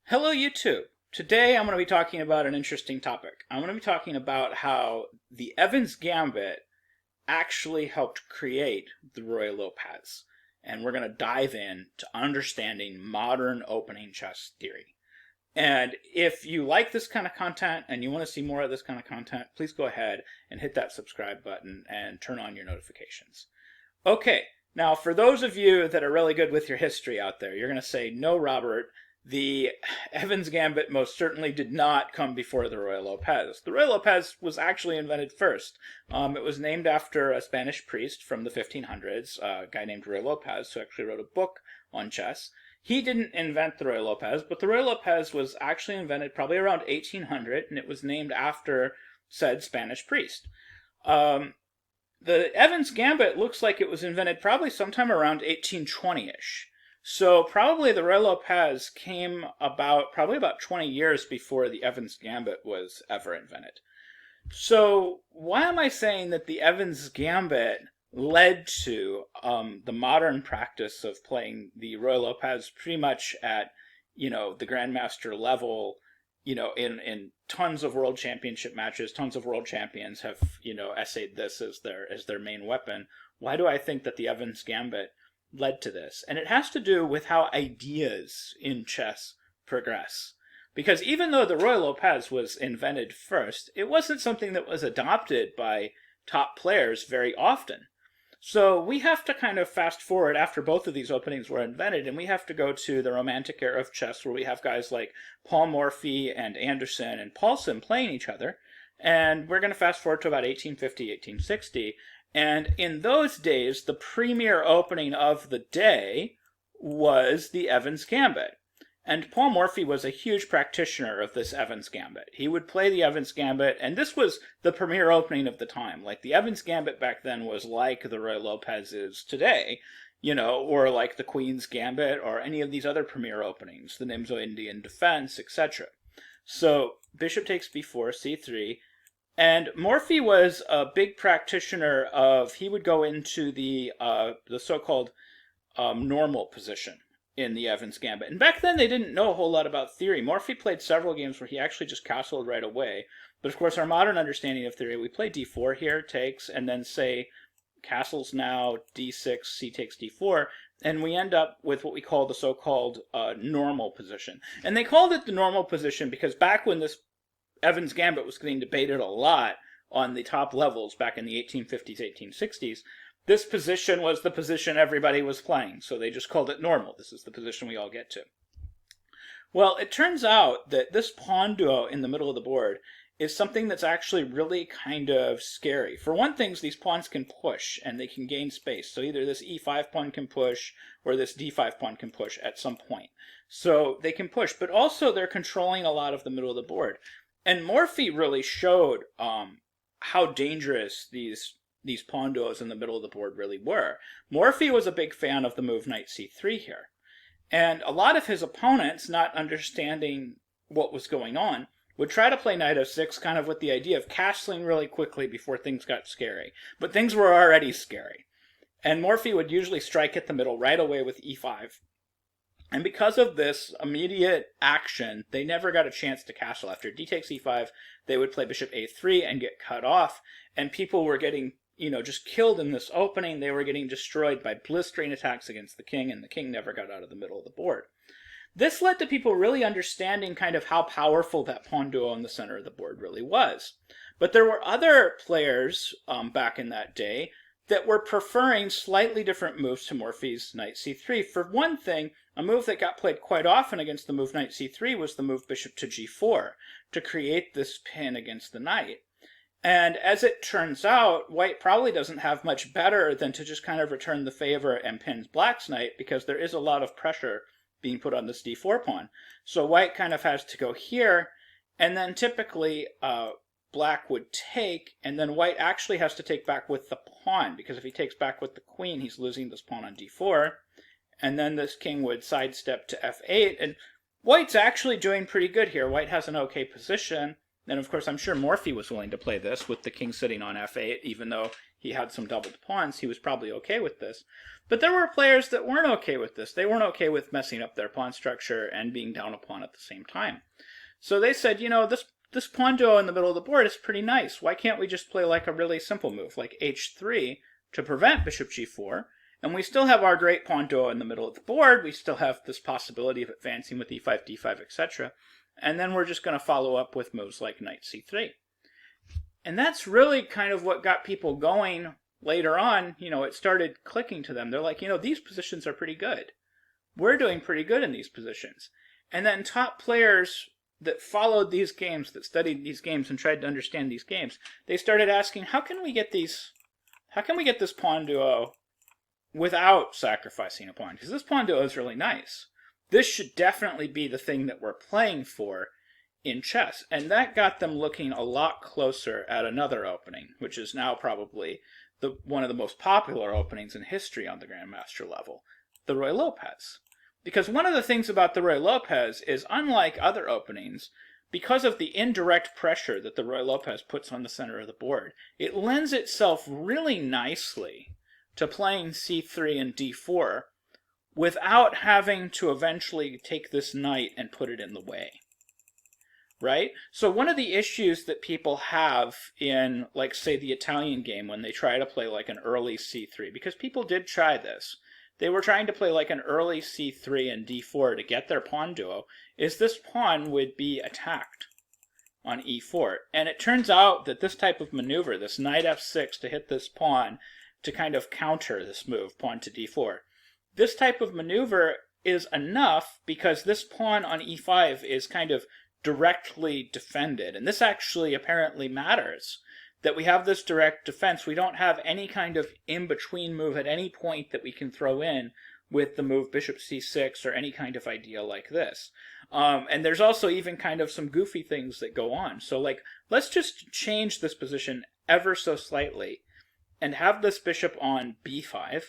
Hello YouTube! Today I'm going to be talking about an interesting topic. I'm going to be talking about how the Evans Gambit actually helped create the Roy Lopez. And we're going to dive in to understanding modern opening chess theory. And if you like this kind of content and you want to see more of this kind of content, please go ahead and hit that subscribe button and turn on your notifications. Okay, now for those of you that are really good with your history out there, you're going to say, no, Robert, the Evans Gambit most certainly did not come before the Roy Lopez. The Roy Lopez was actually invented first. It was named after a Spanish priest from the 1500s, a guy named Roy Lopez, who actually wrote a book on chess. He didn't invent the Roy Lopez, but the Roy Lopez was actually invented probably around 1800, and it was named after said Spanish priest. The Evans Gambit looks like it was invented probably sometime around 1820-ish. So probably the Roy Lopez came about probably about 20 years before the Evans Gambit was ever invented. So why am I saying that the Evans Gambit led to the modern practice of playing the Roy Lopez pretty much at, the Grandmaster level, in tons of world championship matches, tons of world champions have, essayed this as their main weapon. Why do I think that the Evans Gambit led to this? And it has to do with how ideas in chess progress. Because even though the Roy Lopez was invented first, it wasn't something that was adopted by top players very often. So we have to kind of fast forward after both of these openings were invented, and we have to go to the Romantic era of chess, where we have guys like Paul Morphy and Anderson and Paulson playing each other. And we're going to fast forward to about 1850, 1860. And in those days, the premier opening of the day was the Evans Gambit. And Paul Morphy was a huge practitioner of this Evans Gambit. He would play the Evans Gambit, and this was the premier opening of the time. Like, the Evans Gambit back then was like the Roy Lopez is today, or like the Queen's Gambit, or any of these other premier openings, the Nimzo Indian Defense, etc. So, bishop takes b4, c3, and Morphy was a big practitioner of, he would go into the so-called normal position in the Evans Gambit. And back then they didn't know a whole lot about theory. Morphy played several games where he actually just castled right away. But of course our modern understanding of theory, we play d4 here, takes, and then say castles now, d6, c takes d4, and we end up with what we call the so-called normal position. And they called it the normal position because back when this Evans Gambit was getting debated a lot on the top levels back in the 1850s, 1860s, this position was the position everybody was playing, so they just called it normal. This is the position we all get to. Well, it turns out that this pawn duo in the middle of the board is something that's actually really kind of scary. For one thing, these pawns can push, and they can gain space. So either this e5 pawn can push, or this d5 pawn can push at some point. So they can push, but also they're controlling a lot of the middle of the board. And Morphy really showed how dangerous these pawn duos in the middle of the board really were. Morphy was a big fan of the move knight c3 here. And a lot of his opponents, not understanding what was going on, would try to play knight f6 kind of with the idea of castling really quickly before things got scary. But things were already scary. And Morphy would usually strike at the middle right away with e5. And because of this immediate action, they never got a chance to castle. After d takes e5, they would play bishop a3 and get cut off. And people were getting just killed in this opening. They were getting destroyed by blistering attacks against the king, and the king never got out of the middle of the board. This led to people really understanding kind of how powerful that pawn duo in the center of the board really was. But there were other players back in that day that were preferring slightly different moves to Morphy's knight c3. For one thing, a move that got played quite often against the move knight c3 was the move bishop to g4 to create this pin against the knight. And as it turns out, white probably doesn't have much better than to just kind of return the favor and pin black's knight, because there is a lot of pressure being put on this d4 pawn. So white kind of has to go here, and then typically black would take, and then white actually has to take back with the pawn, because if he takes back with the queen, he's losing this pawn on d4, and then this king would sidestep to f8, and white's actually doing pretty good here. White has an okay position. And of course, I'm sure Morphy was willing to play this with the king sitting on f8, even though he had some doubled pawns, he was probably okay with this. But there were players that weren't okay with this. They weren't okay with messing up their pawn structure and being down a pawn at the same time. So they said, this pawn duo in the middle of the board is pretty nice. Why can't we just play like a really simple move, like h3, to prevent bishop g4? And we still have our great pawn duo in the middle of the board. We still have this possibility of advancing with e5, d5, etc. And then we're just going to follow up with moves like knight c3. And that's really kind of what got people going later on. It started clicking to them. They're like, these positions are pretty good. We're doing pretty good in these positions. And then top players that followed these games, that studied these games and tried to understand these games, they started asking, how can we get this pawn duo without sacrificing a pawn? Because this pawn duo is really nice. This should definitely be the thing that we're playing for in chess. And that got them looking a lot closer at another opening, which is now probably one of the most popular openings in history on the Grandmaster level, the Ruy Lopez. Because one of the things about the Ruy Lopez is, unlike other openings, because of the indirect pressure that the Ruy Lopez puts on the center of the board, it lends itself really nicely to playing c3 and d4 without having to eventually take this knight and put it in the way. Right? So one of the issues that people have in, like, say, the Italian game when they try to play like an early c3, because people did try this, they were trying to play like an early c3 and d4 to get their pawn duo, is this pawn would be attacked on e4. And it turns out that this type of maneuver, this knight f6 to hit this pawn to kind of counter this move, pawn to d4, this type of maneuver is enough because this pawn on e5 is kind of directly defended. And this actually apparently matters, that we have this direct defense. We don't have any kind of in-between move at any point that we can throw in with the move bishop c6 or any kind of idea like this. And there's also even kind of some goofy things that go on. So like, let's just change this position ever so slightly and have this bishop on b5.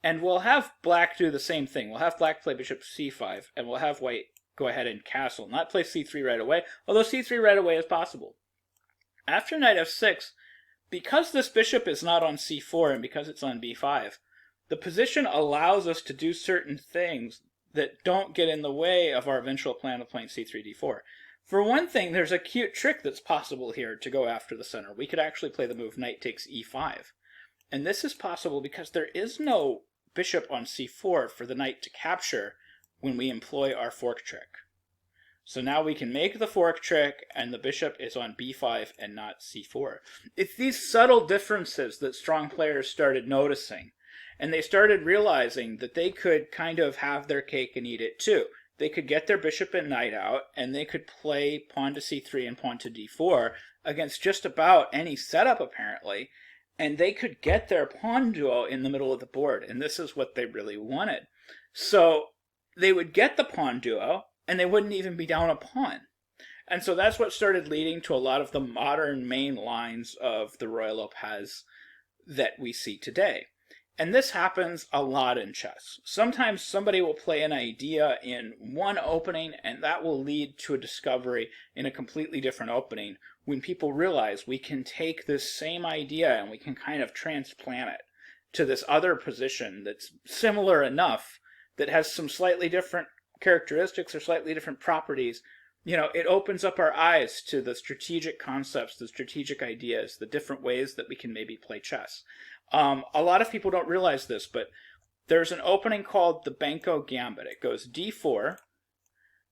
And we'll have black do the same thing. We'll have black play bishop c5, and we'll have white go ahead and castle, not play c3 right away, although c3 right away is possible. After knight f6, because this bishop is not on c4 and because it's on b5, the position allows us to do certain things that don't get in the way of our eventual plan of playing c3, d4. For one thing, there's a cute trick that's possible here to go after the center. We could actually play the move knight takes e5. And this is possible because there is no bishop on c4 for the knight to capture when we employ our fork trick. So now we can make the fork trick, and the bishop is on b5 and not c4. It's these subtle differences that strong players started noticing, and they started realizing that they could kind of have their cake and eat it too. They could get their bishop and knight out, and they could play pawn to c3 and pawn to d4 against just about any setup, apparently, and they could get their pawn duo in the middle of the board, and this is what they really wanted. So they would get the pawn duo, and they wouldn't even be down a pawn. And so that's what started leading to a lot of the modern main lines of the Ruy Lopez that we see today. And this happens a lot in chess. Sometimes somebody will play an idea in one opening, and that will lead to a discovery in a completely different opening when people realize we can take this same idea and we can kind of transplant it to this other position that's similar enough, that has some slightly different characteristics or slightly different properties. It opens up our eyes to the strategic concepts, the strategic ideas, the different ways that we can maybe play chess. A lot of people don't realize this, but there's an opening called the Benko Gambit. It goes d4,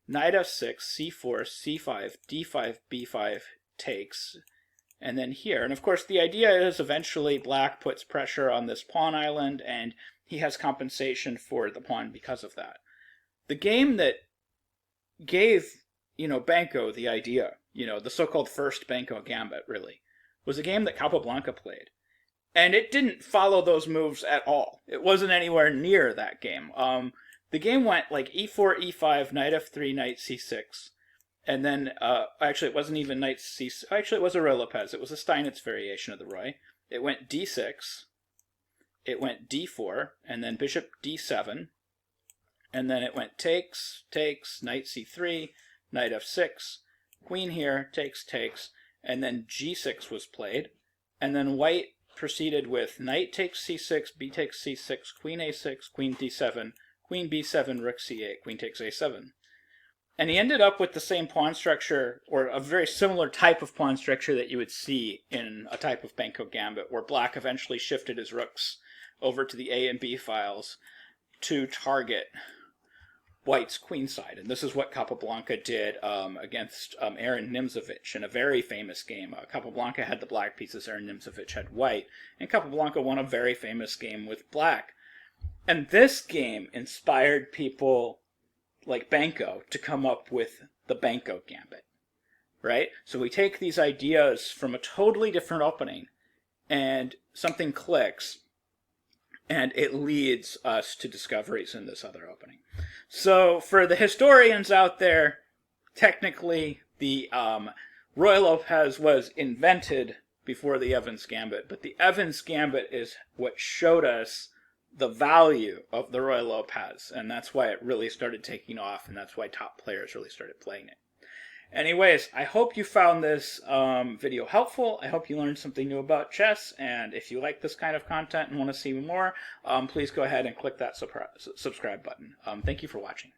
knight f6, c4, c5, d5, b5, takes, and then here. And of course the idea is eventually black puts pressure on this pawn island, and he has compensation for the pawn because of that. The game that gave, Benko the idea, the so-called first Benko Gambit, really, was a game that Capablanca played. And it didn't follow those moves at all. It wasn't anywhere near that game. The game went like e4, e5, knight f3, knight c6. And then, actually, it wasn't even knight c6. Actually, it was a Ruy Lopez. It was a Steinitz variation of the Ruy. It went d6. It went d4, and then bishop d7. And then it went takes, takes, knight c3, knight f6, queen here, takes, takes, and then g6 was played. And then white proceeded with knight takes c6, b takes c6, queen a6, queen d7, queen b7, rook c8, queen takes a7. And he ended up with the same pawn structure, or a very similar type of pawn structure that you would see in a type of Banco gambit, where black eventually shifted his rooks over to the A and B files to target white's queenside. And this is what Capablanca did against Aaron Nimzovich in a very famous game. Capablanca had the black pieces, Aaron Nimzovich had white, and Capablanca won a very famous game with black. And this game inspired people like Banco to come up with the Banco gambit, right? So we take these ideas from a totally different opening, and something clicks, and it leads us to discoveries in this other opening. So for the historians out there, technically the Roy Lopez was invented before the Evans gambit, but the Evans gambit is what showed us the value of the Roy Lopez, and that's why it really started taking off, and that's why top players really started playing it. Anyways, I hope you found this video helpful. I hope you learned something new about chess, and if you like this kind of content and want to see more, please go ahead and click that subscribe button. Thank you for watching.